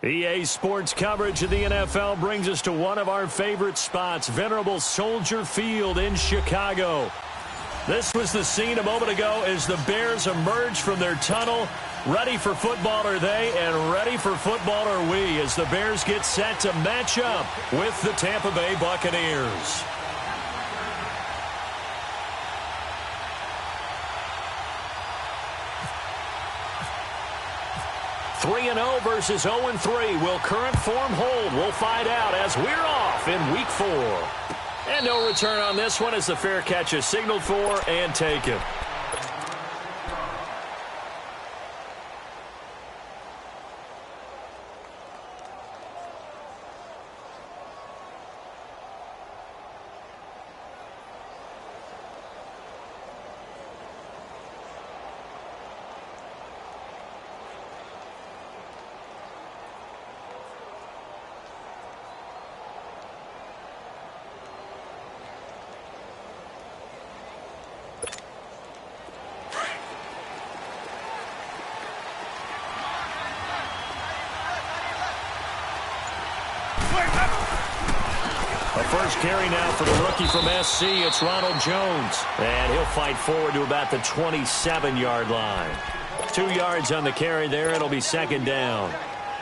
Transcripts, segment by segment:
EA Sports coverage of the NFL brings us to one of our favorite spots, venerable Soldier Field in Chicago. This was the scene a moment ago as the Bears emerged from their tunnel. Ready for football are they, and ready for football are we, as the Bears get set to match up with the Tampa Bay Buccaneers. 3-0 versus 0-3. Will current form hold? We'll find out as we're off in Week 4. And no return on this one as the fair catch is signaled for and taken. A first carry now for the rookie from SC. It's Ronald Jones. And he'll fight forward to about the 27-yard line. 2 yards on the carry there. It'll be second down.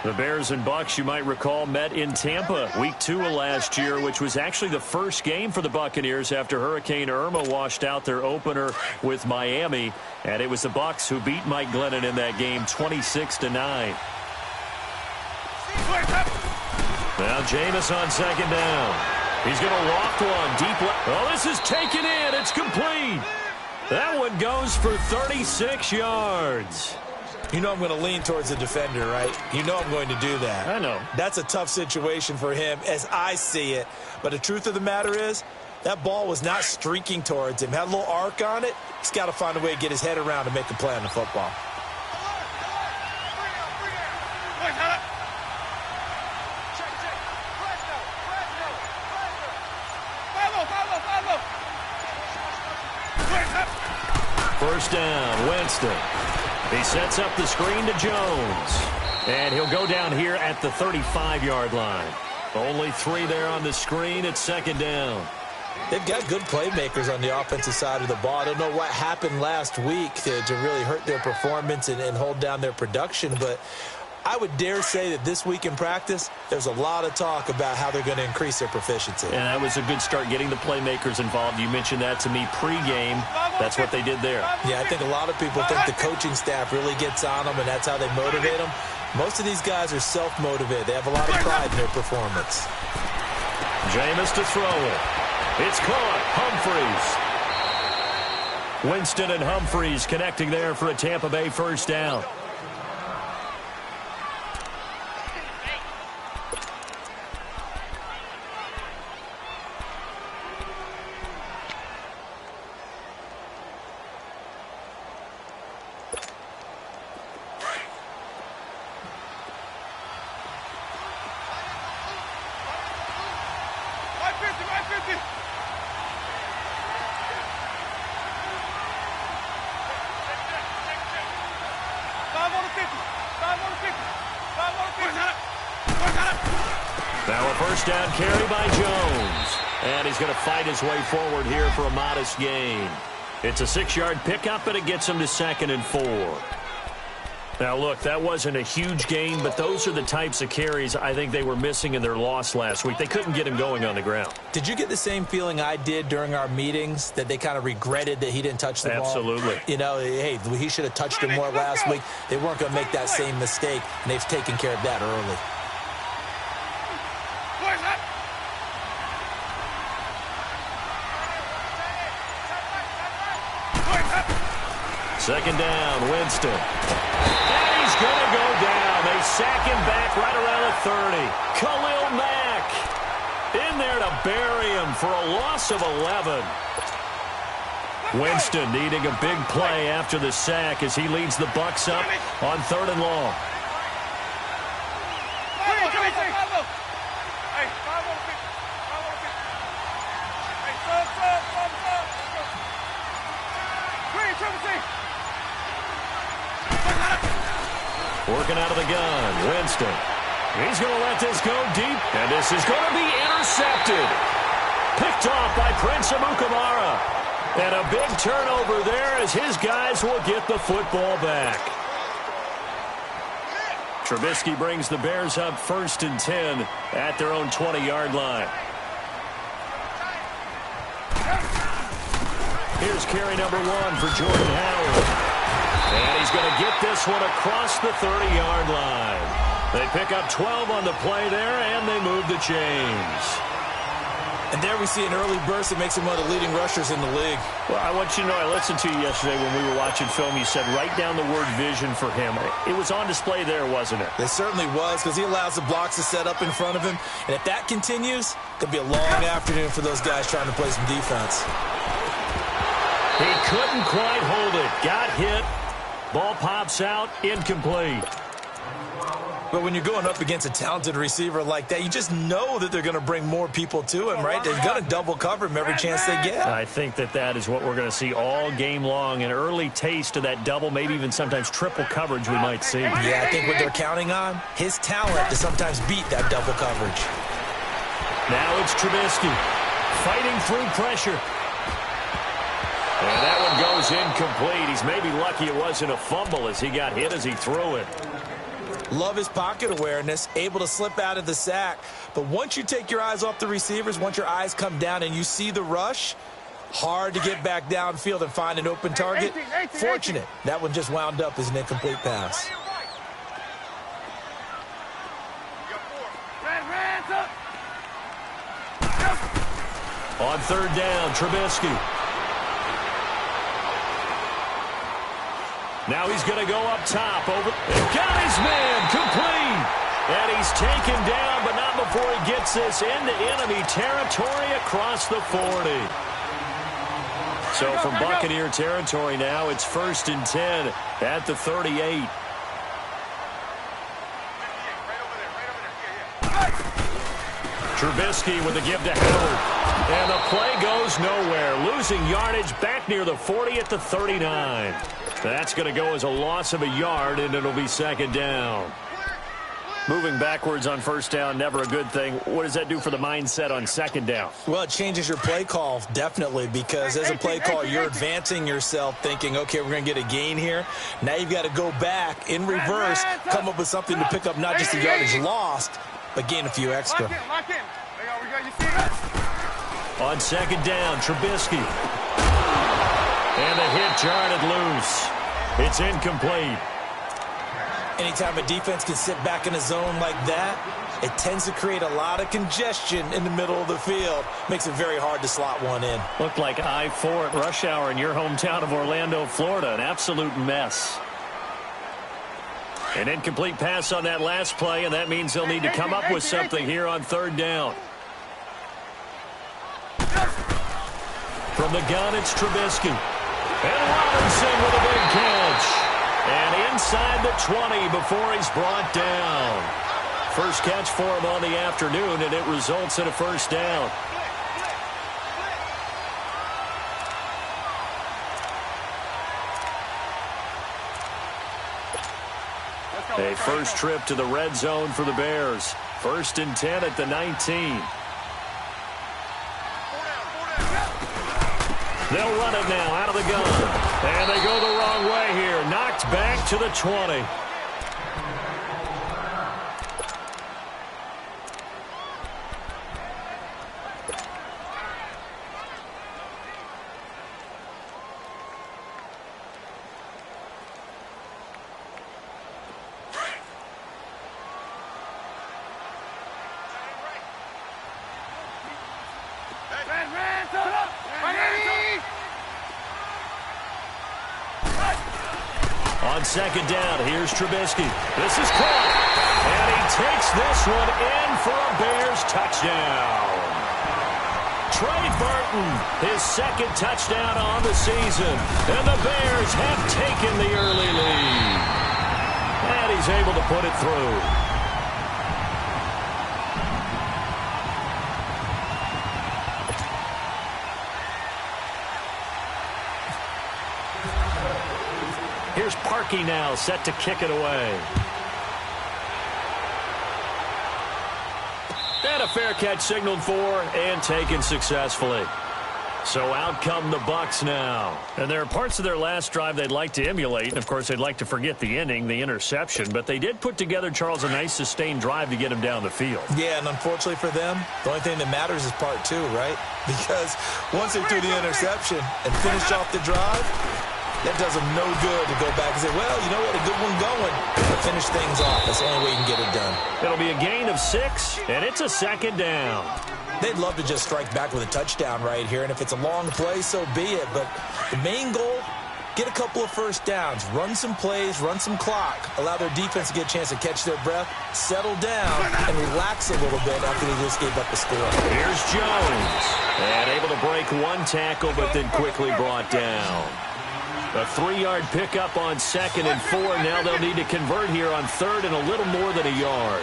The Bears and Bucs, you might recall, met in Tampa Week 2 of last year, which was actually the first game for the Buccaneers after Hurricane Irma washed out their opener with Miami. And it was the Bucs who beat Mike Glennon in that game 26-9. Now Jameis on second down. He's going to loft one deep left. Oh, this is taken in. It's complete. That one goes for 36 yards. You know I'm going to lean towards the defender, right? You know I'm going to do that. I know. That's a tough situation for him as I see it. But the truth of the matter is, that ball was not streaking towards him. Had a little arc on it. He's got to find a way to get his head around and make a play on the football. First down, Winston. He sets up the screen to Jones. And he'll go down here at the 35-yard line. Only 3 there on the screen. It's second down. They've got good playmakers on the offensive side of the ball. I don't know what happened last week to really hurt their performance and hold down their production, but I would dare say that this week in practice, there's a lot of talk about how they're going to increase their proficiency. And that was a good start, getting the playmakers involved. You mentioned that to me pregame. That's what they did there. Yeah, I think a lot of people think the coaching staff really gets on them, and that's how they motivate them. Most of these guys are self-motivated. They have a lot of pride in their performance. Jameis to throw it. It's caught. Humphreys. Winston and Humphreys connecting there for a Tampa Bay first down. Now a first down carry by Jones. And he's going to fight his way forward here for a modest gain. It's a 6-yard pickup, and it gets him to 2nd and 4. Now, look, that wasn't a huge gain, but those are the types of carries I think they were missing in their loss last week. They couldn't get him going on the ground. Did you get the same feeling I did during our meetings, that they kind of regretted that he didn't touch the ball? Absolutely. You know, hey, he should have touched it more last week. They weren't going to make that same mistake, and they've taken care of that early. Second down, Winston. And he's going to go down. They sack him back right around the 30. Khalil Mack in there to bury him for a loss of 11. Winston needing a big play after the sack as he leads the Bucs up on 3rd and long. Working out of the gun, Winston. He's going to let this go deep, and this is going to be intercepted. Picked off by Prince Amukamara. And a big turnover there as his guys will get the football back. Trubisky brings the Bears up 1st and 10 at their own 20-yard line. Here's carry number 1 for Jordan Howard. And he's going to get this one across the 30-yard line. They pick up 12 on the play there, and they move the chains. And there we see an early burst that makes him one of the leading rushers in the league. Well, I want you to know, I listened to you yesterday when we were watching film. You said write down the word vision for him. It was on display there, wasn't it? It certainly was, because he allows the blocks to set up in front of him. And if that continues, it'll be a long afternoon for those guys trying to play some defense. He couldn't quite hold it. Got hit. Ball pops out. Incomplete. But when you're going up against a talented receiver like that, you just know that they're going to bring more people to him, right? They're going to double cover him every chance they get. I think that is what we're going to see all game long. An early taste of that double, maybe even sometimes triple coverage we might see. Yeah, I think what they're counting on, his talent to sometimes beat that double coverage. Now it's Trubisky fighting through pressure. And that one goes incomplete. He's maybe lucky it wasn't a fumble as he got hit as he threw it. Love his pocket awareness, able to slip out of the sack. But once you take your eyes off the receivers, once your eyes come down and you see the rush, hard to get back downfield and find an open target. Fortunate, that one just wound up as an incomplete pass. On 3rd down, Trubisky. Now he's going to go up top. Got his man complete. And he's taken down, but not before he gets this into enemy territory across the 40. So from Buccaneer territory now, it's 1st and 10 at the 38. Trubisky with a give to Howard. And the play goes nowhere. Losing yardage back near the 40 at the 39. That's going to go as a loss of a yard, and it'll be 2nd down. Moving backwards on 1st down, never a good thing. What does that do for the mindset on 2nd down? Well, it changes your play call, definitely, because as a play call, you're advancing yourself thinking, okay, we're going to get a gain here. Now you've got to go back in reverse, come up with something to pick up not just the yardage lost, but gain a few extra. Lock in. On 2nd down, Trubisky. And the hit jarred loose. It's incomplete. Anytime a defense can sit back in a zone like that, it tends to create a lot of congestion in the middle of the field. Makes it very hard to slot one in. Looked like I-4 at rush hour in your hometown of Orlando, Florida. An absolute mess. An incomplete pass on that last play, and that means they'll need to come up with something here on 3rd down. From the gun, it's Trubisky. And Robinson with a big catch. And inside the 20 before he's brought down. First catch for him on the afternoon, and it results in a 1st down. A first trip to the red zone for the Bears. 1st and 10 at the 19. They'll run it now out of the gun. And they go the wrong way here. Knocked back to the 20. On 2nd down, here's Trubisky. This is caught. And he takes this one in for a Bears touchdown. Trey Burton, his 2nd touchdown on the season. And the Bears have taken the early lead. And he's able to put it through. Here's Parkey now, set to kick it away. And a fair catch signaled for and taken successfully. So out come the Bucs now. And there are parts of their last drive they'd like to emulate. And, of course, they'd like to forget the inning, the interception. But they did put together, Charles, a nice sustained drive to get him down the field. Yeah, and unfortunately for them, the only thing that matters is part two, right? Because once they threw the interception and finished off the drive, that does them no good to go back and say, well, you know what, a good one going. But finish things off. That's the only way you can get it done. It'll be a gain of 6, and it's a second down. They'd love to just strike back with a touchdown right here, and if it's a long play, so be it. But the main goal, get a couple of first downs, run some plays, run some clock, allow their defense to get a chance to catch their breath, settle down, and relax a little bit after they just gave up the score. Here's Jones, and able to break one tackle, but then quickly brought down. A 3-yard pickup on 2nd and 4. Now they'll need to convert here on 3rd and a little more than a yard.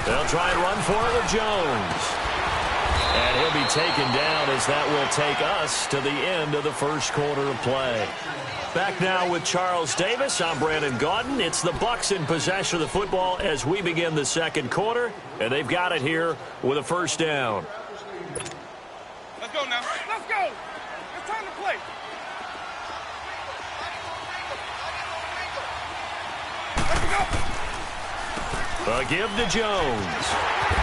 They'll try and run for it with Jones. And he'll be taken down as that will take us to the end of the first quarter of play. Back now with Charles Davis. I'm Brandon Gaudin. It's the Bucs in possession of the football as we begin the second quarter. And they've got it here with a first down. Let's go now. Let's go. It's time to play. Let's go. A give to Jones.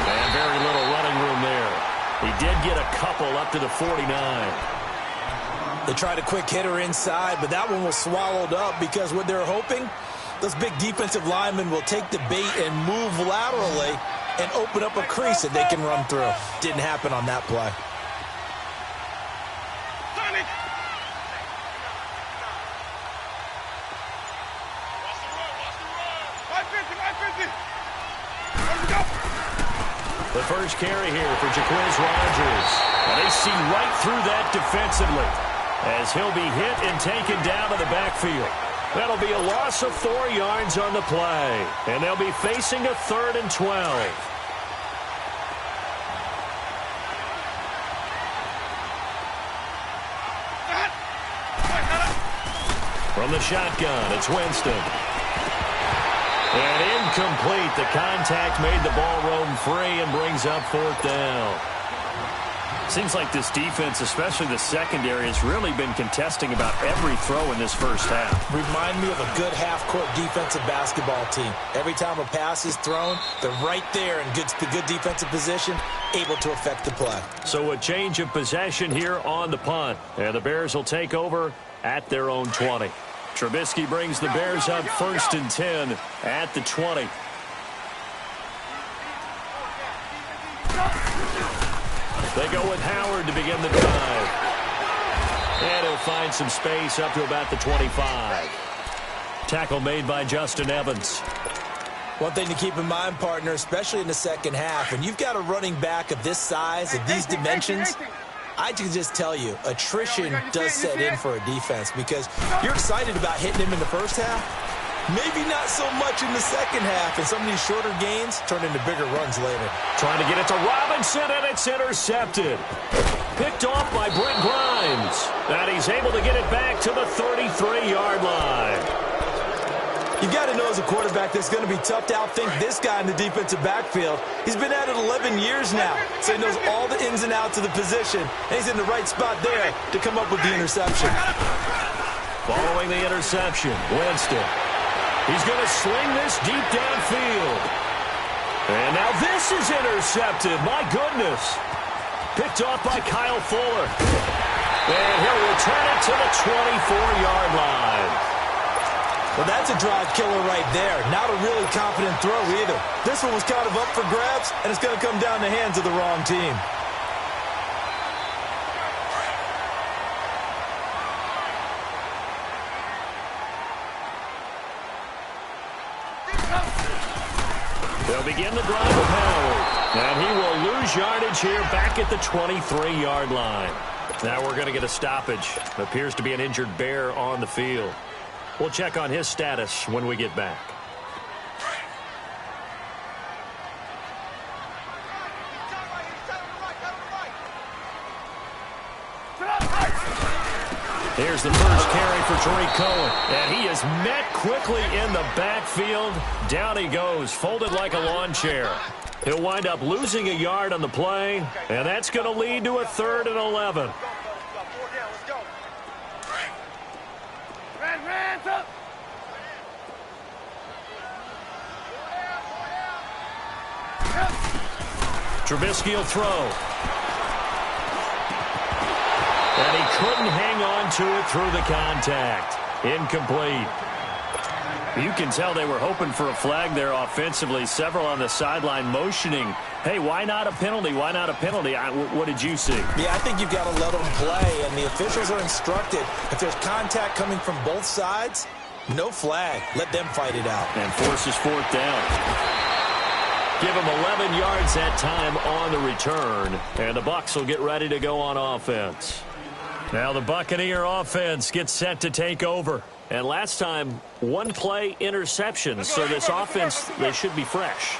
And very little running room there. He did get a couple up to the 49. They tried a quick hitter inside, but that one was swallowed up because what they're hoping, those big defensive linemen will take the bait and move laterally and open up a crease that they can run through. Didn't happen on that play. The first carry here for Jaquiz Rogers. And they see right through that defensively as he'll be hit and taken down to the backfield. That'll be a loss of 4 yards on the play. And they'll be facing a 3rd and 12. From the shotgun, it's Winston. And incomplete. The contact made the ball roam free and brings up 4th down. Seems like this defense, especially the secondary, has really been contesting about every throw in this first half. Remind me of a good half-court defensive basketball team. Every time a pass is thrown, they're right there in good defensive position, able to affect the play. So a change of possession here on the punt. And the Bears will take over at their own 20. Trubisky brings the Bears up 1st and 10 at the 20. They go with Howard to begin the drive. And he'll find some space up to about the 25. Tackle made by Justin Evans. One thing to keep in mind, partner, especially in the second half, when you've got a running back of this size, of these dimensions, I can just tell you, attrition does set in for a defense because you're excited about hitting him in the first half. Maybe not so much in the second half, and some of these shorter gains turn into bigger runs later. Trying to get it to Robinson, and it's intercepted. Picked off by Brent Grimes. And he's able to get it back to the 33-yard line. You've got to know as a quarterback that's going to be tough to outthink this guy in the defensive backfield. He's been at it 11 years now, so he knows all the ins and outs of the position, and he's in the right spot there to come up with the interception. Following the interception, Winston. He's going to sling this deep downfield. And now this is intercepted. My goodness. Picked off by Kyle Fuller. And he'll return it to the 24-yard line. Well, that's a drive killer right there. Not a really confident throw either. This one was kind of up for grabs, and it's going to come down the hands of the wrong team. They'll begin the drive with Howard. And he will lose yardage here back at the 23-yard line. Now we're going to get a stoppage. Appears to be an injured Bear on the field. We'll check on his status when we get back. Here's the first carry for Tariq Cohen. And he is met quickly in the backfield. Down he goes, folded like a lawn chair. He'll wind up losing a yard on the play, and that's going to lead to a 3rd and 11. Trubisky will throw. And he couldn't hang on to it through the contact. Incomplete. You can tell they were hoping for a flag there offensively. Several on the sideline motioning, hey, why not a penalty? Why not a penalty? What did you see? Yeah, I think you've got to let them play, and the officials are instructed. If there's contact coming from both sides, no flag. Let them fight it out. And forces 4th down. Give them 11 yards that time on the return, and the Bucs will get ready to go on offense. Now the Buccaneer offense gets set to take over. And last time, 1-play interception, so this offense, they should be fresh.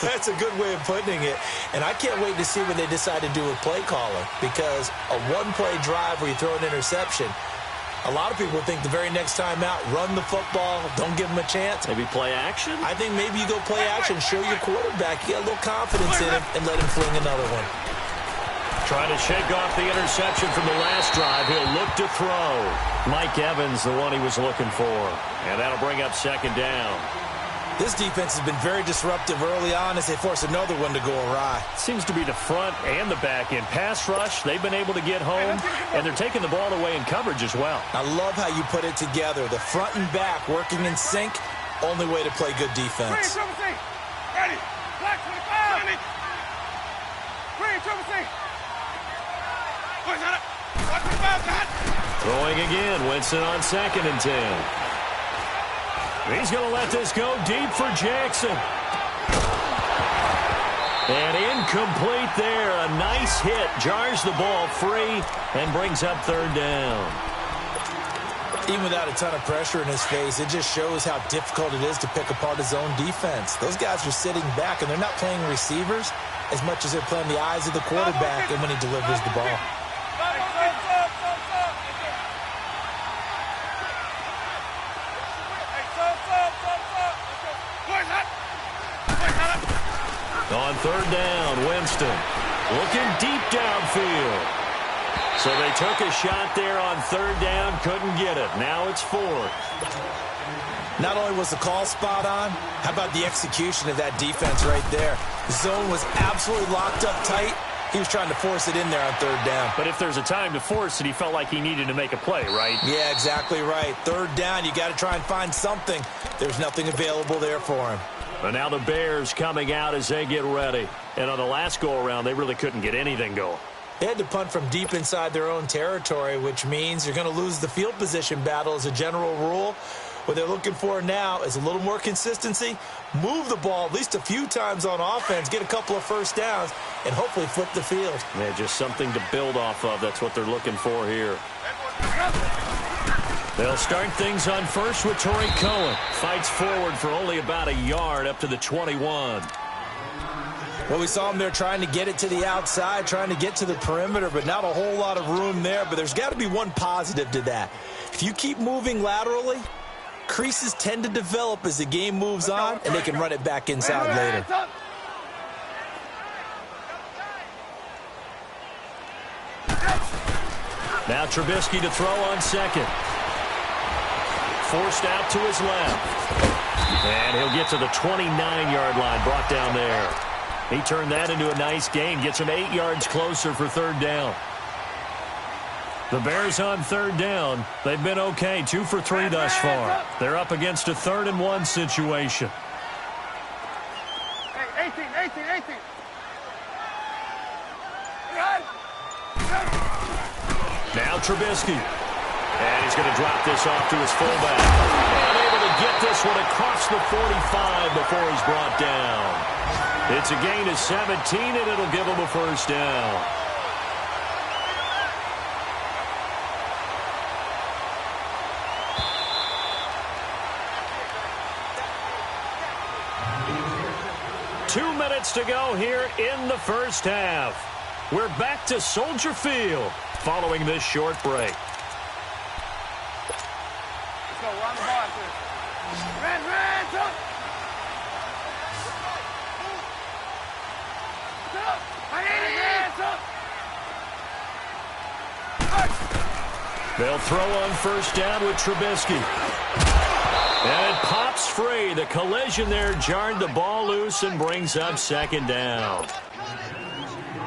That's a good way of putting it. And I can't wait to see what they decide to do with play calling, because a 1-play drive where you throw an interception, a lot of people think the very next time out, run the football, don't give them a chance. Maybe play action? I think maybe you go play action, show your quarterback you got a little confidence in him, and let him fling another one. Trying to shake off the interception from the last drive. He'll look to throw. Mike Evans, the one he was looking for. And that'll bring up 2nd down. This defense has been very disruptive early on as they force another one to go awry. Seems to be the front and the back end. Pass rush, they've been able to get home, and they're taking the ball away in coverage as well. I love how you put it together. The front and back working in sync, only way to play good defense. Ready. Black 25. Green, triple C. Throwing again, Winston on 2nd and 10. He's going to let this go deep for Jackson. And incomplete there. A nice hit. Jars the ball free and brings up 3rd down. Even without a ton of pressure in his face, it just shows how difficult it is to pick apart his own defense. Those guys are sitting back, and they're not playing receivers as much as they're playing the eyes of the quarterback and when he delivers the ball. On 3rd down, Winston looking deep downfield. So they took a shot there on 3rd down, couldn't get it. Now it's 4th. Not only was the call spot on, how about the execution of that defense right there? The zone was absolutely locked up tight. He was trying to force it in there on 3rd down. But if there's a time to force it, he felt like he needed to make a play, right? Yeah, exactly right. 3rd down, you got to try and find something. There's nothing available there for him. And now the Bears coming out as they get ready. And on the last go-around, they really couldn't get anything going. They had to punt from deep inside their own territory, which means you're going to lose the field position battle as a general rule. What they're looking for now is a little more consistency, move the ball at least a few times on offense, get a couple of 1st downs, and hopefully flip the field. Yeah, just something to build off of. That's what they're looking for here. They'll start things on 1st with Tariq Cohen. Fights forward for only about a yard up to the 21. Well, we saw him there trying to get it to the outside, trying to get to the perimeter, but not a whole lot of room there. But there's got to be one positive to that. If you keep moving laterally, creases tend to develop as the game moves on, and they can run it back inside later. Now Trubisky to throw on 2nd. Forced out to his left. And he'll get to the 29-yard line, brought down there. He turned that into a nice gain, gets him 8 yards closer for 3rd down. The Bears on 3rd down. They've been okay, 2 for 3 thus far. They're up against a 3rd and 1 situation. Hey, 18. Now Trubisky. And he's going to drop this off to his fullback. And able to get this one across the 45 before he's brought down. It's a gain of 17, and it'll give him a 1st down. Two minutes to go here in the first half. We're back to Soldier Field following this short break. Let's go. We're on the ball after this. Red, jump. They'll throw on first down with Trubisky. And it pops free. The collision there jarred the ball loose and brings up second down.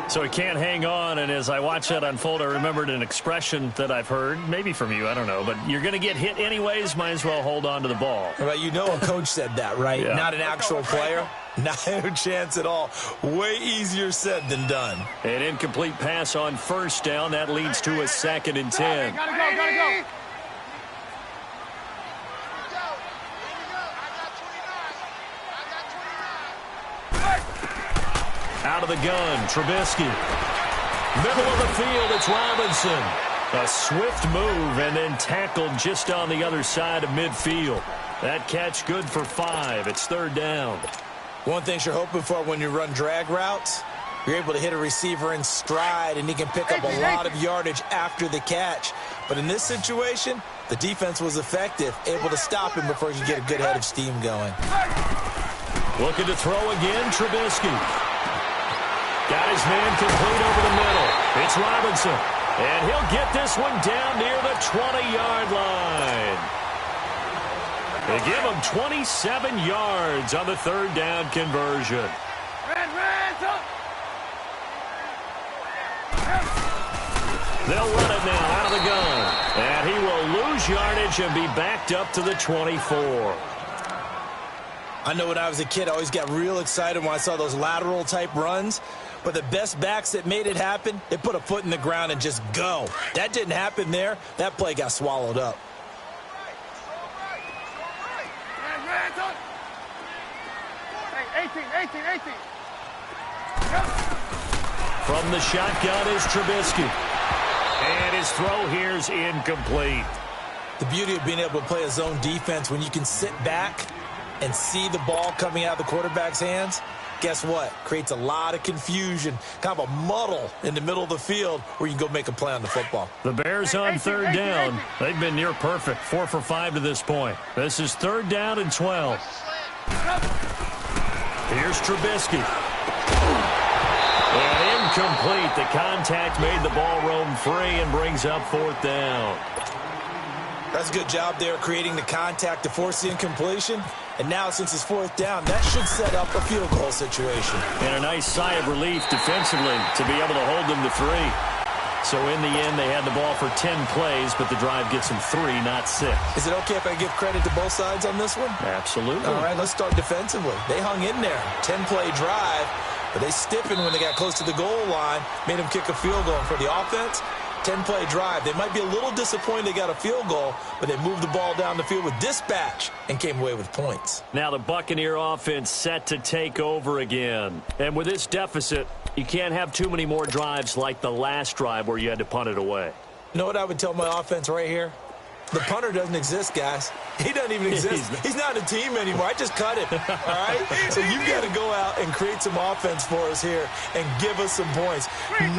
So he can't hang on, and as I watched that unfold, I remembered an expression that I've heard, maybe from you, I don't know, but you're going to get hit anyways, might as well hold on to the ball. Well, you know a coach said that, right? Yeah. Not an actual player. Not a chance at all. Way easier said than done. An incomplete pass on first down. That leads to a 2nd and 10. Gotta go. Out of the gun, Trubisky. Middle of the field, it's Robinson. A swift move and then tackled just on the other side of midfield. That catch good for 5. It's 3rd down. One thing you're hoping for when you run drag routes, you're able to hit a receiver in stride, and he can pick up a lot of yardage after the catch. But in this situation, the defense was effective, able to stop him before he could get a good head of steam going. Looking to throw again, Trubisky. Got his man complete over the middle. It's Robinson. And he'll get this one down near the 20-yard line. They give him 27 yards on the 3rd down conversion. They'll run it now out of the gun. And he will lose yardage and be backed up to the 24. I know when I was a kid, I always got real excited when I saw those lateral-type runs. But the best backs that made it happen, they put a foot in the ground and just go. That didn't happen there. That play got swallowed up. From the shotgun is Trubisky. And his throw here is incomplete. The beauty of being able to play a zone defense when you can sit back and see the ball coming out of the quarterback's hands, guess what? Creates a lot of confusion, kind of a muddle in the middle of the field where you can go make a play on the football. The Bears on 3rd down. They've been near perfect, 4 for 5 to this point. This is 3rd down and 12. Here's Trubisky. And incomplete. The contact made the ball roam free and brings up 4th down. That's a good job there creating the contact to force the incompletion. And now, since it's 4th down, that should set up a field goal situation. And a nice sigh of relief defensively to be able to hold them to 3. So in the end, they had the ball for 10 plays, but the drive gets them 3, not 6. Is it okay if I give credit to both sides on this one? Absolutely. All right, let's start defensively. They hung in there. 10-play drive, but they stiffened when they got close to the goal line, made them kick a field goal. And for the offense, 10-play drive. They might be a little disappointed they got a field goal, but they moved the ball down the field with dispatch and came away with points. Now the Buccaneer offense set to take over again. And with this deficit, you can't have too many more drives like the last drive where you had to punt it away. You know what I would tell my offense right here? The punter doesn't exist, guys. He doesn't even exist. He's not a team anymore. I just cut him, all right? So you've got to go out and create some offense for us here and give us some points.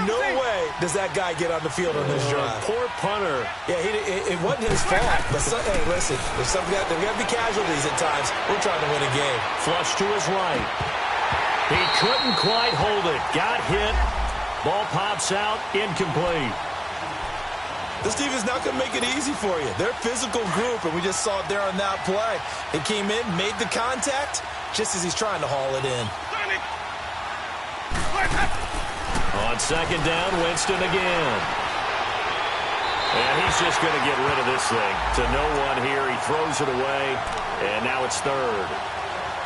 No way does that guy get on the field on this drive. Poor punter. Yeah, it wasn't his fault. But hey, listen, there's got to be casualties at times. We're trying to win a game. Flush to his right. He couldn't quite hold it. Got hit. Ball pops out. Incomplete. This team is not going to make it easy for you. They're a physical group, and we just saw it there on that play. They came in, made the contact, just as he's trying to haul it in. On 2nd down, Winston again. And he's just going to get rid of this thing. To no one here. He throws it away, and now it's 3rd.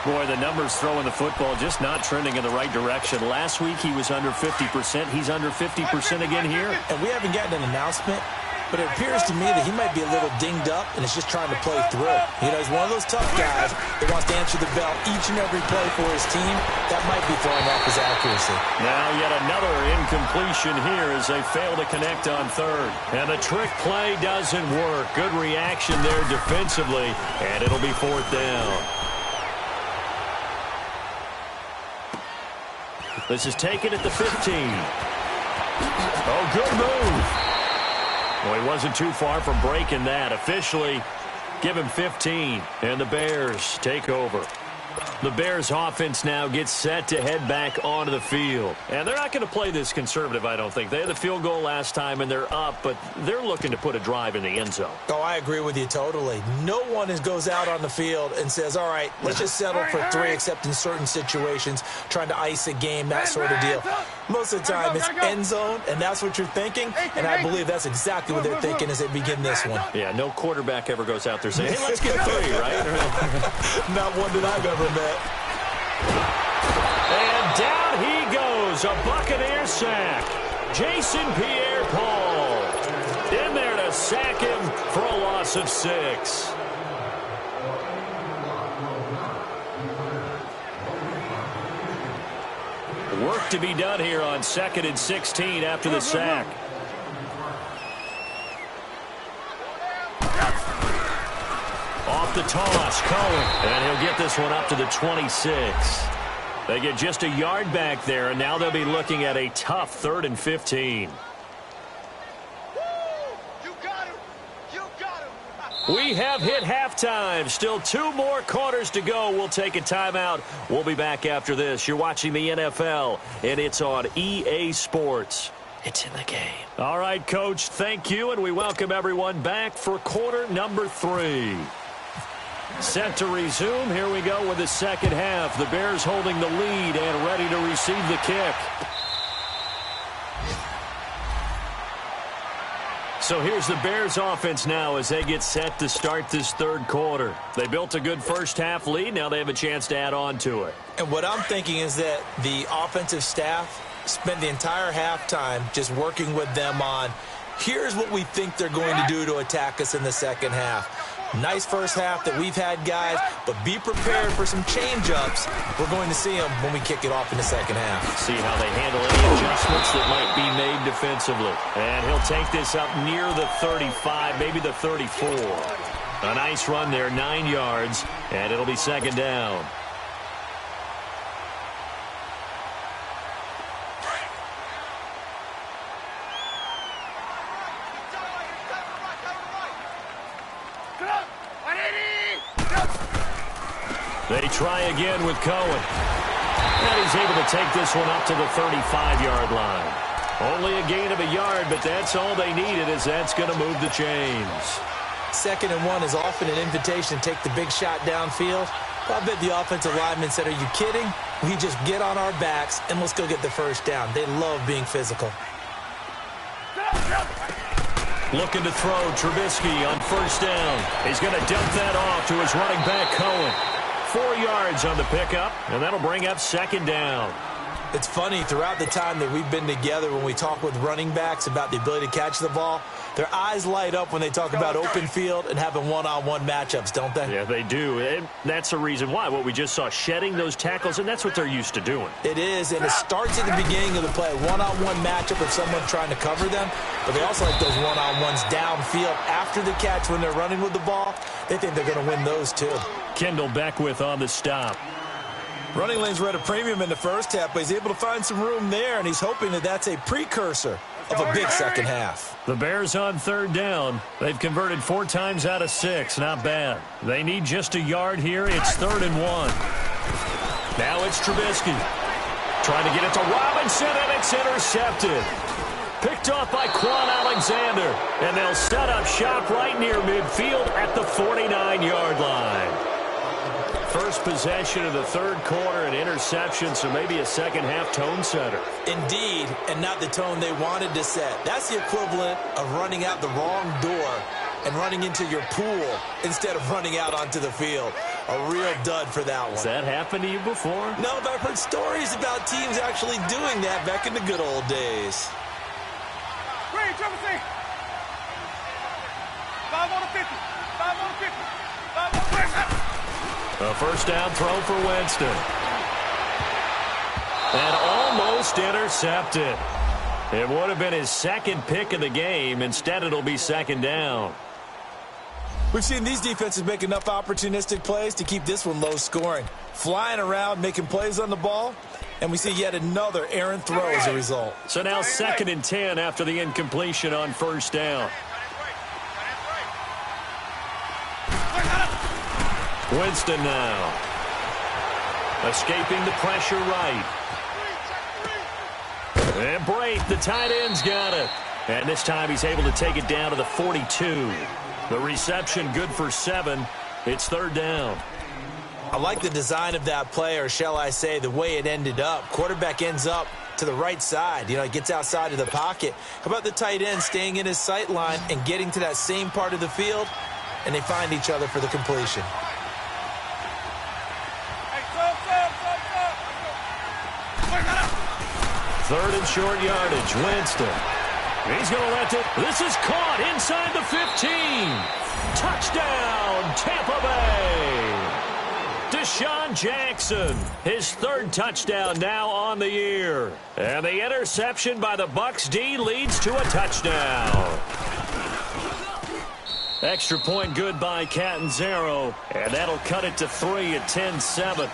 Boy, the numbers throwing the football just not trending in the right direction. Last week he was under 50%. He's under 50% again here. And we haven't gotten an announcement, but it appears to me that he might be a little dinged up and is just trying to play through. You know, he's one of those tough guys that wants to answer the bell each and every play for his team. That might be throwing off his accuracy. Now yet another incompletion here as they fail to connect on 3rd. And the trick play doesn't work. Good reaction there defensively, and it'll be 4th down. This is taken at the 15. Oh, good move. Well, he wasn't too far from breaking that. Officially, Give him 15, and the Bears take over. The Bears offense now gets set to head back onto the field. And they're not going to play this conservative, I don't think. They had the field goal last time, and they're up, but they're looking to put a drive in the end zone. Oh, I agree with you totally. No one goes out on the field and says, all right, let's just settle for 3, except in certain situations, trying to ice a game, that sort of deal. Most of the time, it's end zone, and that's what you're thinking, and I believe that's exactly what they're thinking as they begin this one. Yeah, no quarterback ever goes out there saying, hey, let's get 3, right? Not one that I've ever met. And down he goes, a Buccaneer sack. Jason Pierre-Paul in there to sack him for a loss of 6. Work to be done here on 2nd and 16 after the sack. Off the toss, Cohen, and he'll get this one up to the 26. They get just a yard back there, and now they'll be looking at a tough 3rd and 15. We have hit halftime. Still 2 more quarters to go. We'll take a timeout. We'll be back after this. You're watching the NFL, and it's on EA Sports. It's in the game. All right, Coach, thank you, and we welcome everyone back for quarter number 3. Set to resume. Here we go with the second half. The Bears holding the lead and ready to receive the kick. So here's the Bears offense now as they get set to start this 3rd quarter. They built a good first half lead. Now they have a chance to add on to it. And what I'm thinking is that the offensive staff spent the entire halftime just working with them on, here's what we think they're going to do to attack us in the second half. Nice first half that we've had, guys, but be prepared for some change-ups. We're going to see them when we kick it off in the second half. See how they handle any adjustments that might be made defensively. And he'll take this up near the 35, maybe the 34. A nice run there, 9 yards, and it'll be second down. They try again with Cohen. And he's able to take this one up to the 35-yard line. Only a gain of a yard, but that's all they needed, as that's going to move the chains. 2nd and 1 is often an invitation to take the big shot downfield. I bet the offensive lineman said, are you kidding? We just get on our backs and let's go get the first down. They love being physical. Looking to throw, Trubisky on first down. He's going to dump that off to his running back, Cohen. 4 yards on the pickup, and that'll bring up second down. It's funny, throughout the time that we've been together, when we talk with running backs about the ability to catch the ball, their eyes light up when they talk about open field and having one-on-one matchups, don't they? Yeah, they do. And that's the reason why. What we just saw, shedding those tackles, and that's what they're used to doing. It is, and it starts at the beginning of the play. One-on-one matchup with someone trying to cover them, but they also like those one-on-ones downfield after the catch when they're running with the ball. They think they're going to win those, too. Kendall Beckwith on the stop. Running lanes were at a premium in the first half, but he's able to find some room there, and he's hoping that that's a precursor of a big second half. The Bears on 3rd down. They've converted 4 times out of 6. Not bad. They need just a yard here. It's 3rd and 1. Now it's Trubisky. Trying to get it to Robinson, and it's intercepted. Picked off by Quan Alexander. And they'll set up shop right near midfield at the 49-yard line. First possession of the 3rd quarter, an interception, so maybe a second-half tone setter. Indeed, and not the tone they wanted to set. That's the equivalent of running out the wrong door and running into your pool instead of running out onto the field. A real dud for that one. Has that happened to you before? No, but I've heard stories about teams actually doing that back in the good old days. Green, triple C. 5 on the 50. 5 on the 50. 5 on the 50. A first down throw for Winston. And almost intercepted. It would have been his 2nd pick of the game. Instead, it'll be second down. We've seen these defenses make enough opportunistic plays to keep this one low scoring. Flying around, making plays on the ball, and we see yet another errant throw as a result. So now 2nd and 10 after the incompletion on first down. Winston now. Escaping the pressure right. And Braith, the tight end's got it. And this time he's able to take it down to the 42. The reception good for 7. It's third down. I like the design of that play, or shall I say the way it ended up. Quarterback ends up to the right side. He gets outside of the pocket. How about the tight end staying in his sight line and getting to that same part of the field, and they find each other for the completion. Third and short yardage. Winston. He's going to let it. This is caught inside the 15. Touchdown, Tampa Bay. Deshaun Jackson, his third touchdown now on the year. And the interception by the Bucs D leads to a touchdown. Extra point good by Catanzaro, and that'll cut it to 3 at 10-7.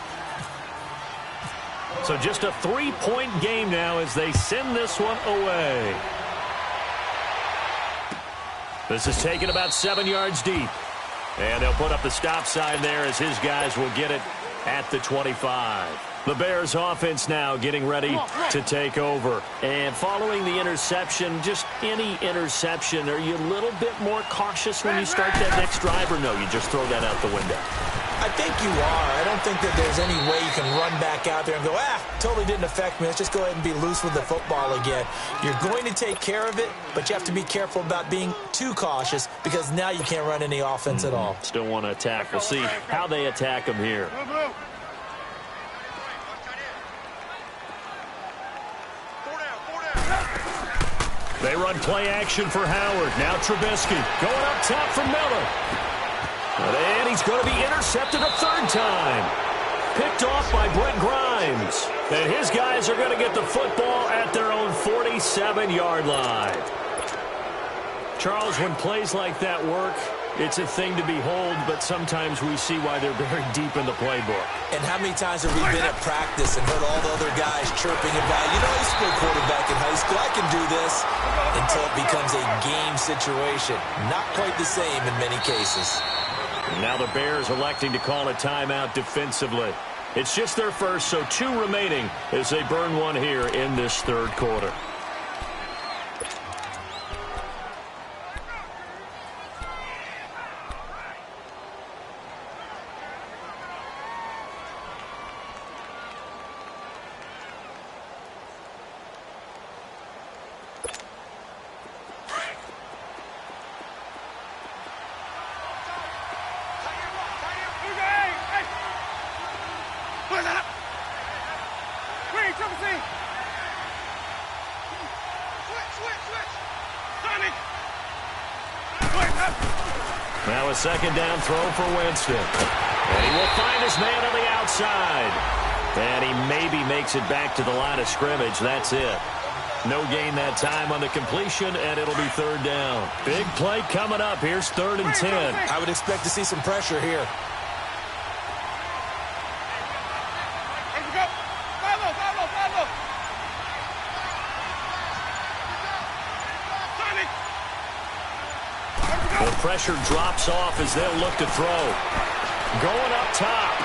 So just a 3-point game now as they send this one away. This is taken about 7 yards deep. And they'll put up the stop sign there as his guys will get it at the 25. The Bears offense now getting ready to take over. And following the interception, just any interception, are you a little bit more cautious when you start that next drive, or no, you just throw that out the window? I think you are. I don't think that there's any way you can run back out there and go, totally didn't affect me. Let's just go ahead and be loose with the football again. You're going to take care of it, but you have to be careful about being too cautious because now you can't run any offense at all. Still want to attack. We'll see how they attack them here. They run play action for Howard. Now Trubisky going up top for Miller. And he's going to be intercepted a third time. Picked off by Brent Grimes. And his guys are going to get the football at their own 47-yard line. Charles, when plays like that work, it's a thing to behold, but sometimes we see why they're very deep in the playbook. And how many times have we been at practice and heard all the other guys chirping about, I used to play quarterback in high school, I can do this, until it becomes a game situation. Not quite the same in many cases. Now the Bears electing to call a timeout defensively. It's just their first, so 2 remaining as they burn one here in this third quarter. Now a second down throw for Winston. And he will find his man on the outside. And he maybe makes it back to the line of scrimmage. That's it. No gain that time on the completion, and it'll be third down. Big play coming up. Here's 3rd and 10. I would expect to see some pressure here. The pressure drops off as they'll look to throw. Going up top.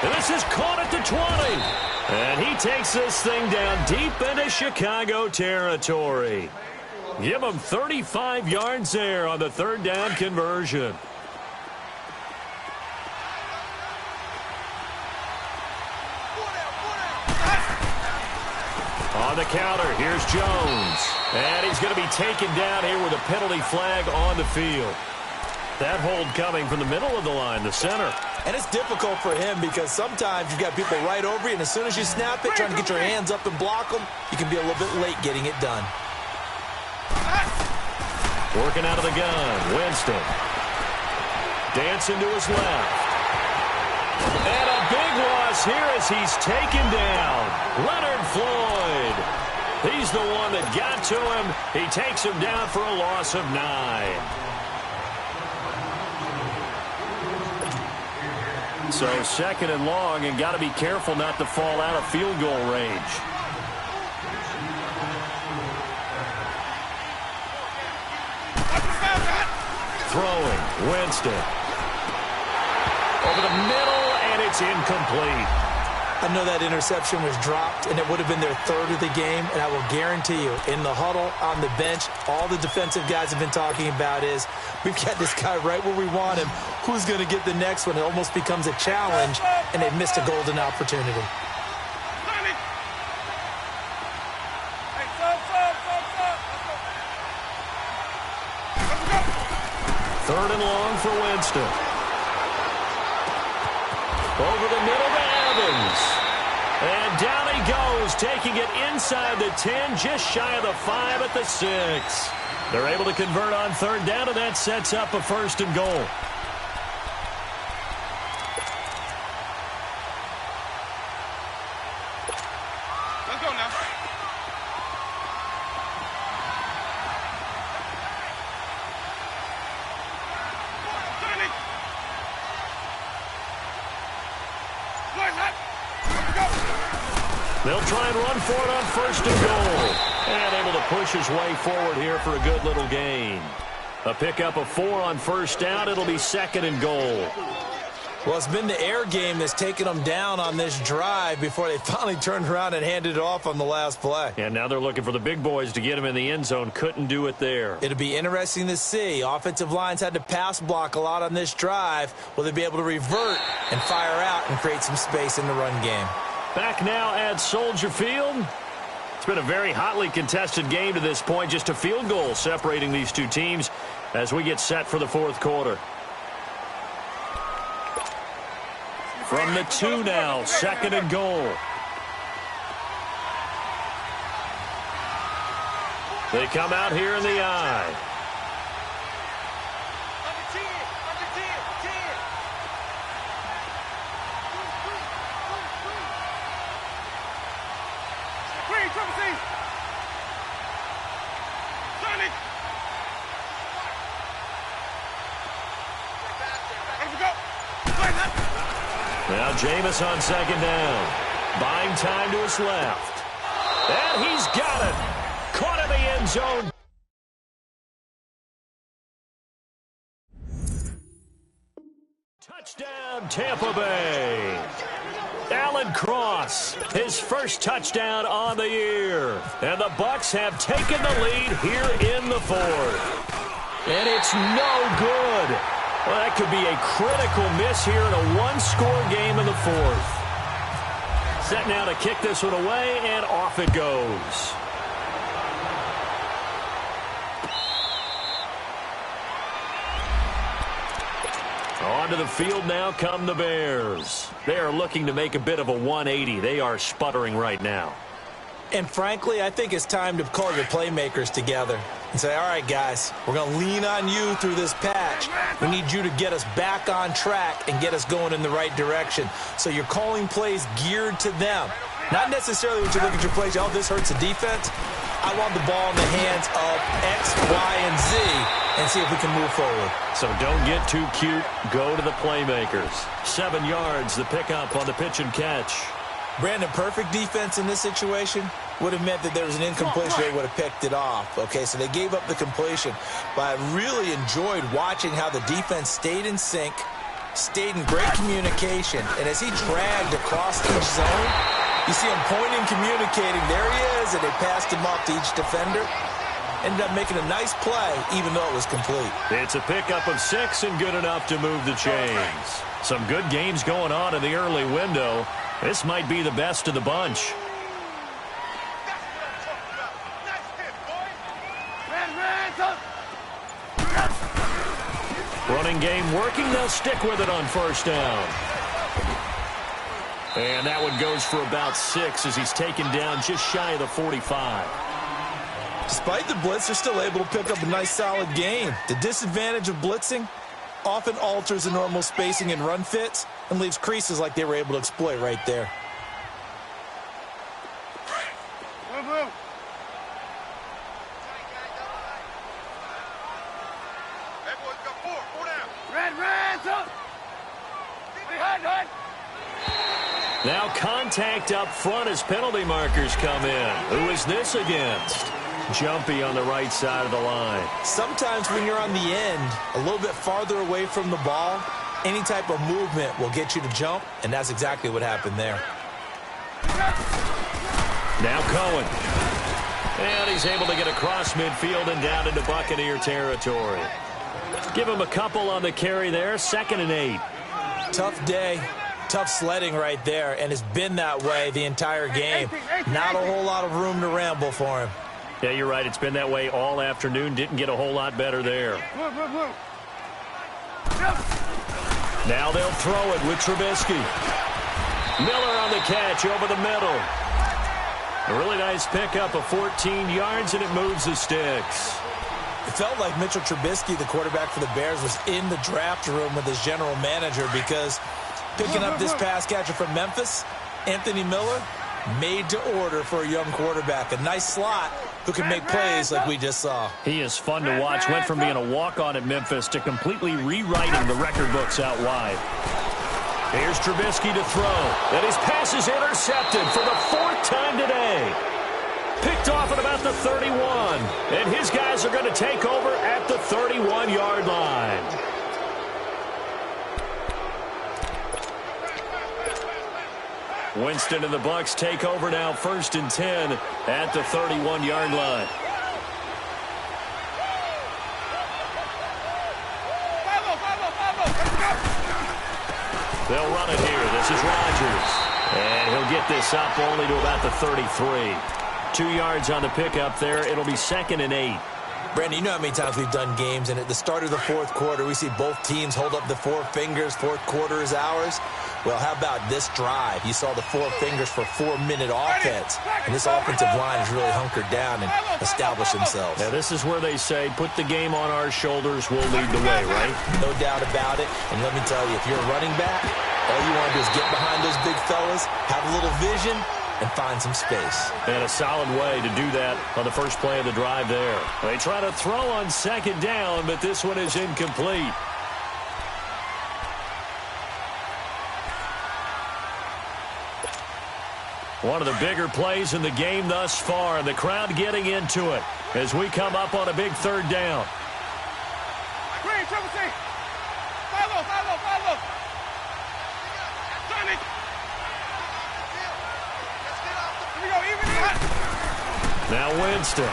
And this is caught at the 20. And he takes this thing down deep into Chicago territory. Give him 35 yards there on the third down conversion. On the counter, here's Jones. And he's going to be taken down here with a penalty flag on the field. That hold coming from the middle of the line, the center. And it's difficult for him because sometimes you've got people right over you, and as soon as you snap it, trying to get your hands up and block them, you can be a little bit late getting it done. Working out of the gun, Winston. Dancing to his left. And a big loss here as he's taken down. Leonard Floyd. He's the one that got to him. He takes him down for a loss of 9. So 2nd and long, and got to be careful not to fall out of field goal range. Throwing, Winston. Over the middle, and it's incomplete. I know that interception was dropped, and it would have been their third of the game, and I will guarantee you, in the huddle, on the bench, all the defensive guys have been talking about is, we've got this guy right where we want him. Who's going to get the next one? It almost becomes a challenge, and they've missed a golden opportunity. Third and long for Winston. Over the middle to Evans. And down he goes, taking it inside the 10, just shy of the 5 at the 6. They're able to convert on third down, and that sets up a first and goal. Let's go now. They'll try and run for it on first and goal. And able to push his way forward here for a good little gain. A pickup of 4 on first down. It'll be second and goal. Well, it's been the air game that's taken them down on this drive before they finally turned around and handed it off on the last play. And now they're looking for the big boys to get him in the end zone. Couldn't do it there. It'll be interesting to see. Offensive lines had to pass block a lot on this drive. Will they be able to revert and fire out and create some space in the run game? Back now at Soldier Field. It's been a very hotly contested game to this point. Just a field goal separating these two teams as we get set for the fourth quarter. From the 2 now, second and goal. They come out here in the I. Now Jameis on second down. Buying time to his left. And he's got it. Caught in the end zone. Touchdown, Tampa Bay. Alan Cross, his first touchdown on the year. And the Bucs have taken the lead here in the fourth. And it's no good. Well, that could be a critical miss here in a one-score game in the fourth. Set now to kick this one away, and off it goes. Onto the field now come the Bears. They are looking to make a bit of a 180. They are sputtering right now. And frankly, I think it's time to call your playmakers together and say, all right, guys, we're going to lean on you through this patch. We need you to get us back on track and get us going in the right direction. So you're calling plays geared to them. Not necessarily when you look at your plays, oh, this hurts the defense. I want the ball in the hands of X, Y, and Z and see if we can move forward. So don't get too cute. Go to the playmakers. 7 yards, the pickup on the pitch and catch. Brandon, perfect defense in this situation would have meant that there was an incompletion. They would have picked it off. Okay, so they gave up the completion. But I really enjoyed watching how the defense stayed in sync, stayed in great communication. And as he dragged across each zone, you see him pointing, communicating. There he is, and they passed him off to each defender. Ended up making a nice play, even though it was complete. It's a pickup of 6 and good enough to move the chains. Some good games going on in the early window. This might be the best of the bunch. Running game working. They'll stick with it on first down. And that one goes for about 6 as he's taken down just shy of the 45. Despite the blitz, they're still able to pick up a nice, solid gain. The disadvantage of blitzing often alters the normal spacing and run fits and leaves creases like they were able to exploit right there. Now contact up front as penalty markers come in. Who is this against? Jumpy on the right side of the line. Sometimes when you're on the end, a little bit farther away from the ball, Any type of movement will get you to jump, and that's exactly what happened there. Now Cohen. And he's able to get across midfield and down into Buccaneer territory. Give him a couple on the carry there. 2nd and 8. Tough day. Tough sledding right there, and it's been that way the entire game. Not a whole lot of room to ramble for him. Yeah, you're right. It's been that way all afternoon. Didn't get a whole lot better there. Now they'll throw it with Trubisky. Miller on the catch over the middle. A really nice pickup of 14 yards, and it moves the sticks. It felt like Mitchell Trubisky, the quarterback for the Bears, was in the draft room with his general manager, because picking up this pass catcher from Memphis, Anthony Miller, made to order for a young quarterback. A nice slot who can make plays like we just saw. He is fun to watch. Went from being a walk-on at Memphis to completely rewriting the record books out wide. Here's Trubisky to throw. And his pass is intercepted for the 4th time today. Picked off at about the 31. And his guys are going to take over at the 31-yard line. Winston and the Bucs take over now, 1st and 10 at the 31-yard line. They'll run it here. This is Rodgers. And he'll get this up only to about the 33. 2 yards on the pickup there. It'll be 2nd and 8. Brandon, you know how many times we've done games, and at the start of the 4th quarter, we see both teams hold up the 4 fingers. 4th quarter is ours. Well, how about this drive? You saw the 4 fingers for 4-minute offense, and this offensive line has really hunkered down and established themselves. Now, this is where they say, put the game on our shoulders, we'll lead the way, right? No doubt about it. And let me tell you, if you're a running back, all you want to do is get behind those big fellas, have a little vision, and find some space. And a solid way to do that on the first play of the drive there. They try to throw on 2nd down, but this one is incomplete. One of the bigger plays in the game thus far, and the crowd getting into it as we come up on a big 3rd down. Green, triple C. Follow. Johnny. Here we go, even it. Now Winston.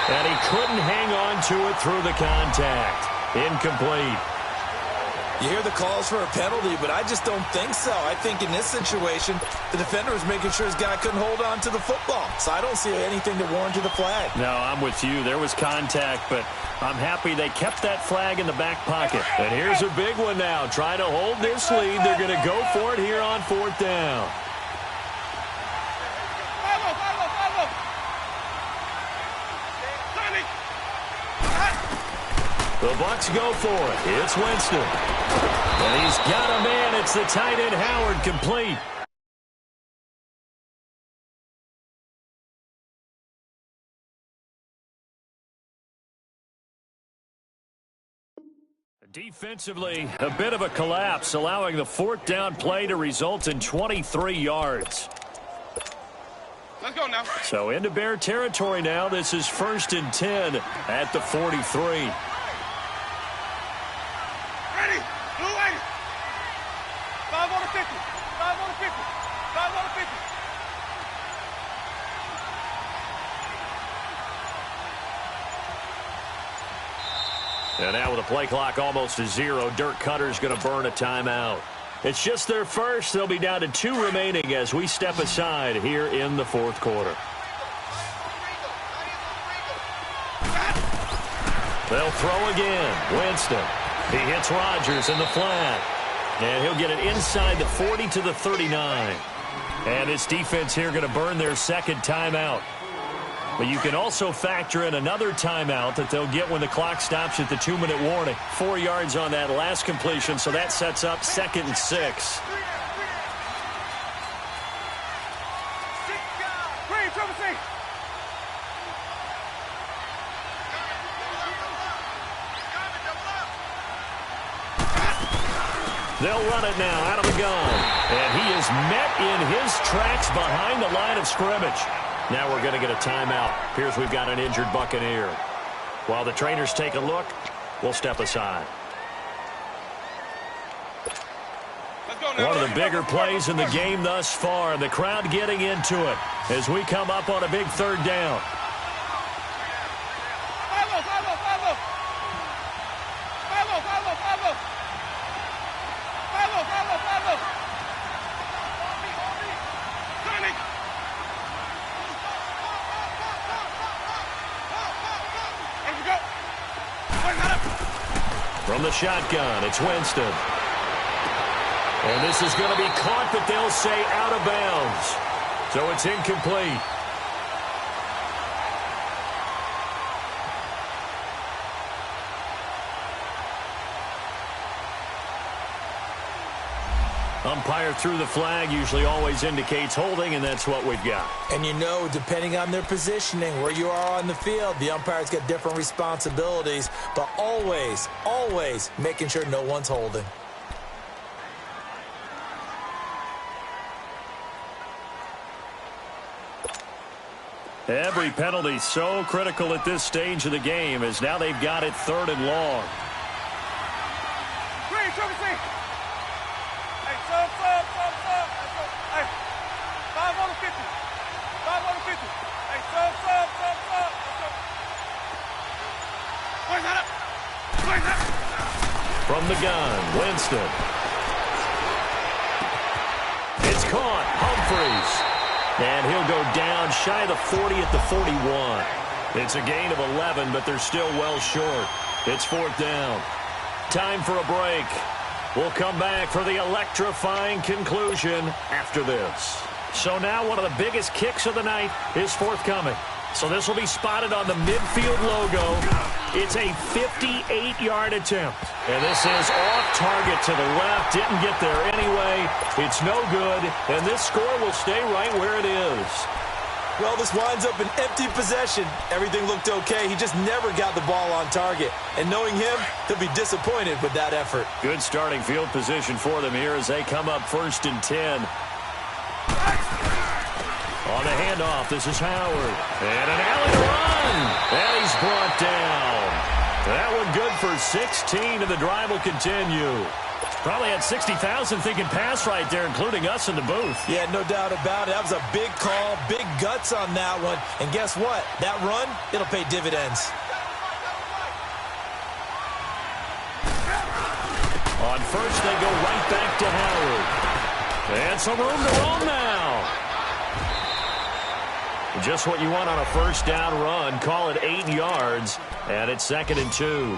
And he couldn't hang on to it through the contact. Incomplete. You hear the calls for a penalty, but I just don't think so. I think in this situation, the defender was making sure his guy couldn't hold on to the football. So I don't see anything that warranted the flag. No, I'm with you. There was contact, but I'm happy they kept that flag in the back pocket. And here's a big one now. Trying to hold this lead. They're going to go for it here on 4th down. The Bucs go for it. It's Winston. And he's got a man. It's the tight end Howard, complete. Defensively, a bit of a collapse, allowing the 4th down play to result in 23 yards. Let's go now. So into Bear territory now. This is 1st and 10 at the 43. Ready? Blue 80. 5 on the 50. 5 on the 50. 5 on the 50. And now with the play clock almost to 0, Dirk Cutter's going to burn a timeout. It's just their first. They'll be down to 2 remaining as we step aside here in the 4th quarter. They'll throw again. Winston. He hits Rodgers in the flat. And he'll get it inside the 40 to the 39. And this defense here going to burn their 2nd timeout. But you can also factor in another timeout that they'll get when the clock stops at the 2-minute warning. 4 yards on that last completion, so that sets up 2nd and 6. Green, triple C. They'll run it now out of the gun. And he is met in his tracks behind the line of scrimmage. Now we're going to get a timeout. Appears we've got an injured Buccaneer. While the trainers take a look, will step aside. One of the bigger plays in the game thus far, and the crowd getting into it as we come up on a big third down. From the shotgun, it's Winston. And this is going to be caught, but they'll say out of bounds. So it's incomplete. Umpire threw the flag, usually always indicates holding, and that's what we've got. And you know, depending on their positioning, where you are on the field, the umpire's got different responsibilities, but always, always making sure no one's holding. Every penalty so critical at this stage of the game, as now they've got it 3rd and long. From the gun, Winston. It's caught, Humphreys. And he'll go down shy of the 40 at the 41. It's a gain of 11, but they're still well short. It's 4th down. Time for a break. We'll come back for the electrifying conclusion after this. So now one of the biggest kicks of the night is forthcoming. So this will be spotted on the midfield logo. It's a 58-yard attempt. And this is off target to the left. Didn't get there anyway. It's no good. And this score will stay right where it is. Well, this winds up an empty possession. Everything looked okay. He just never got the ball on target. And knowing him, he'll be disappointed with that effort. Good starting field position for them here as they come up 1st and 10. On the handoff, this is Howard. And an alley run. And he's brought down. That one good for 16, and the drive will continue. Probably had 60,000 thinking pass right there, including us in the booth. Yeah, no doubt about it. That was a big call, big guts on that one. And guess what? That run, it'll pay dividends. On first, they go right back to Howard. And some room to roam now. Just what you want on a first down run. Call it 8 yards, and it's 2nd and 2.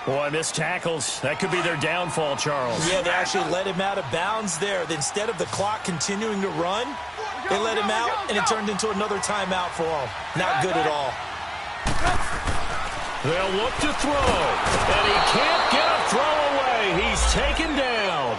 Boy, missed tackles. That could be their downfall, Charles. Yeah, they actually let him out of bounds there. Instead of the clock continuing to run, they let him out, and it turned into another timeout for him. Not good at all. They'll look to throw, and he can't get a throw away. He's taken down.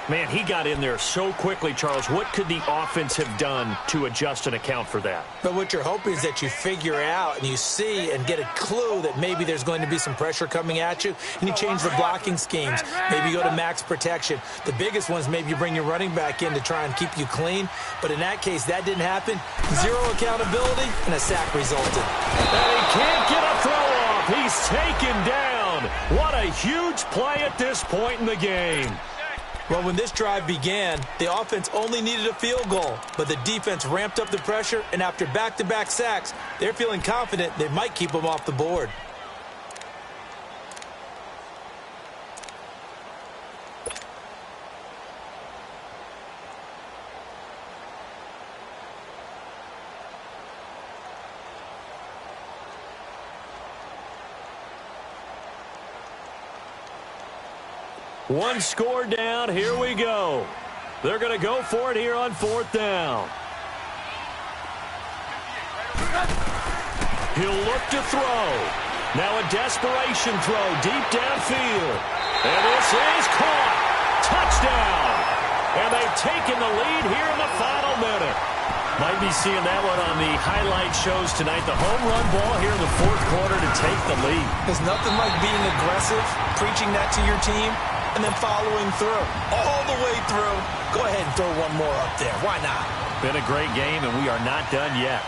Man, he got in there so quickly, Charles. What could the offense have done to adjust and account for that? But what you're hoping is that you figure out and you see and get a clue that maybe there's going to be some pressure coming at you, and you change the blocking schemes. Maybe you go to max protection. The biggest one is maybe you bring your running back in to try and keep you clean. But in that case, that didn't happen. 0 accountability, and a sack resulted. And he can't get a throw off. He's taken down. What a huge play at this point in the game. Well, when this drive began, the offense only needed a field goal, but the defense ramped up the pressure, and after back-to-back sacks, they're feeling confident they might keep them off the board. One score down. Here we go. They're going to go for it here on 4th down. He'll look to throw. Now a desperation throw deep downfield. And this is caught. Touchdown. And they've taken the lead here in the final minute. Might be seeing that one on the highlight shows tonight. The home run ball here in the 4th quarter to take the lead. There's nothing like being aggressive, preaching that to your team, and then following through, all the way through. Go ahead and throw one more up there. Why not? Been a great game, and we are not done yet.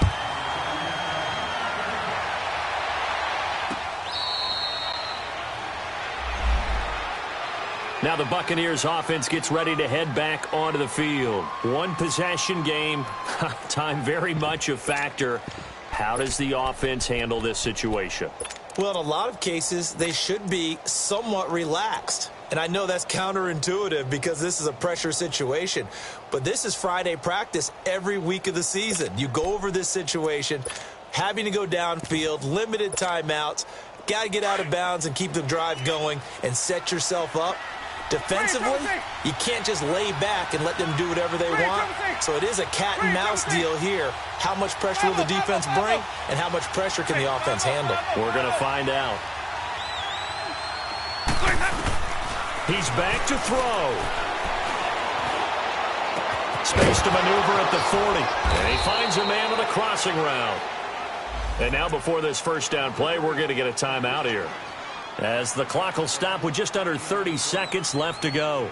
Now the Buccaneers offense gets ready to head back onto the field. One possession game. Time very much a factor. How does the offense handle this situation? Well, in a lot of cases, they should be somewhat relaxed. And I know that's counterintuitive because this is a pressure situation. But this is Friday practice every week of the season. You go over this situation, having to go downfield, limited timeouts, got to get out of bounds and keep the drive going and set yourself up. Defensively, you can't just lay back and let them do whatever they want. So it is a cat and mouse deal here. How much pressure will the defense bring, and how much pressure can the offense handle? We're going to find out. He's back to throw. Space to maneuver at the 40. And he finds a man on the crossing route. And now before this first down play, we're going to get a timeout here, as the clock will stop with just under 30 seconds left to go.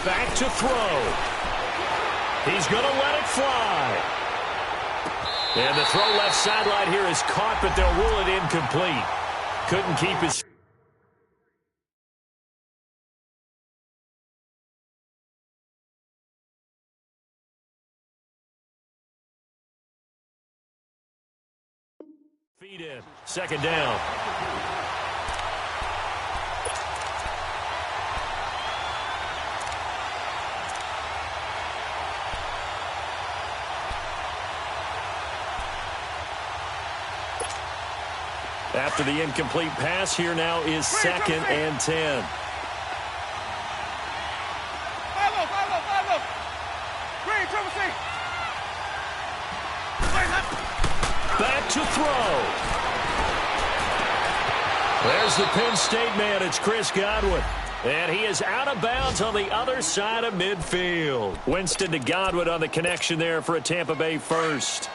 Back to throw. He's going to let it fly. And the throw left sideline here is caught, but they'll rule it incomplete. Couldn't keep his feet in. Second down. After the incomplete pass, here now is second and 10. Back to throw. There's the Penn State man. It's Chris Godwin. And he is out of bounds on the other side of midfield. Winston to Godwin on the connection there for a Tampa Bay first.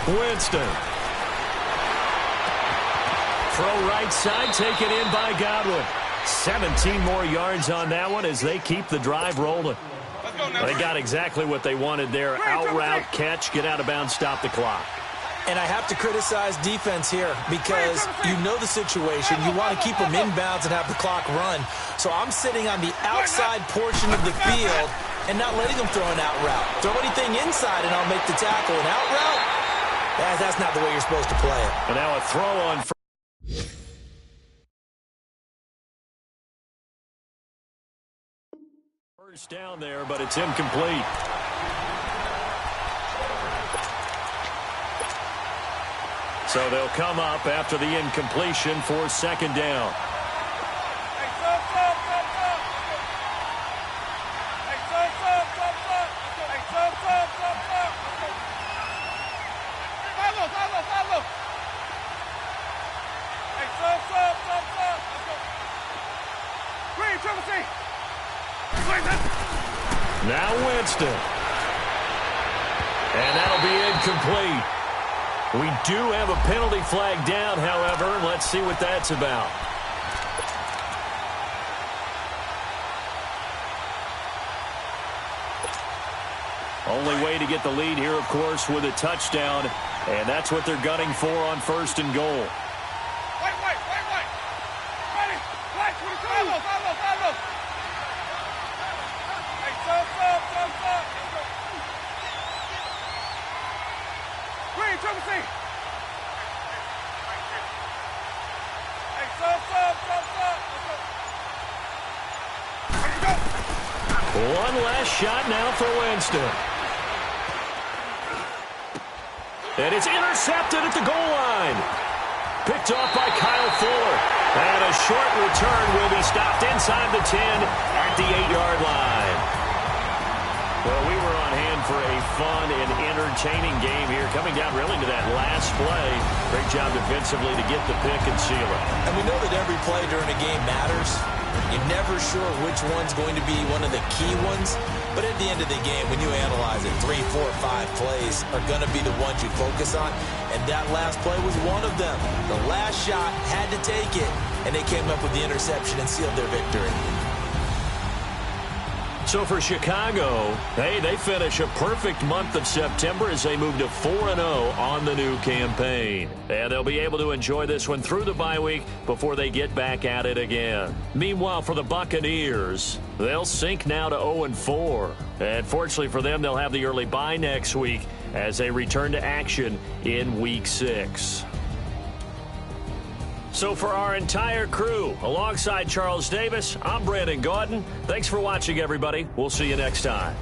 Winston. Throw right side, taken in by Godwin. 17 more yards on that one as they keep the drive rolling. They got exactly what they wanted there. Out route, catch, get out of bounds, stop the clock. And I have to criticize defense here because you know the situation. You want to keep them inbounds and have the clock run. So I'm sitting on the outside portion of the field and not letting them throw an out route. Throw anything inside and I'll make the tackle. An out route? That's not the way you're supposed to play it. And now a throw on first down there, but it's incomplete. So they'll come up after the incompletion for second down. Now Winston. And that'll be incomplete. We do have a penalty flag down, however. Let's see what that's about. Only way to get the lead here, of course, with a touchdown. And that's what they're gunning for on first and goal. One last shot now for Winston. And it's intercepted at the goal line. Picked off by Kyle Fuller. And a short return will be stopped inside the 10 at the 8-yard line. Well, we were on hand for a fun and entertaining game here, coming down really to that last play. Great job defensively to get the pick and seal it. And we know that every play during a game matters. You're never sure which one's going to be one of the key ones. But at the end of the game, when you analyze it, 3, 4, 5 plays are going to be the ones you focus on. And that last play was one of them. The last shot had to take it, and they came up with the interception and sealed their victory. So for Chicago, hey, they finish a perfect month of September as they move to 4-0 on the new campaign. And they'll be able to enjoy this one through the bye week before they get back at it again. Meanwhile, for the Buccaneers, they'll sink now to 0-4. And fortunately for them, they'll have the early bye next week as they return to action in Week 6. So for our entire crew, alongside Charles Davis, I'm Brandon Gaudin. Thanks for watching, everybody. We'll see you next time.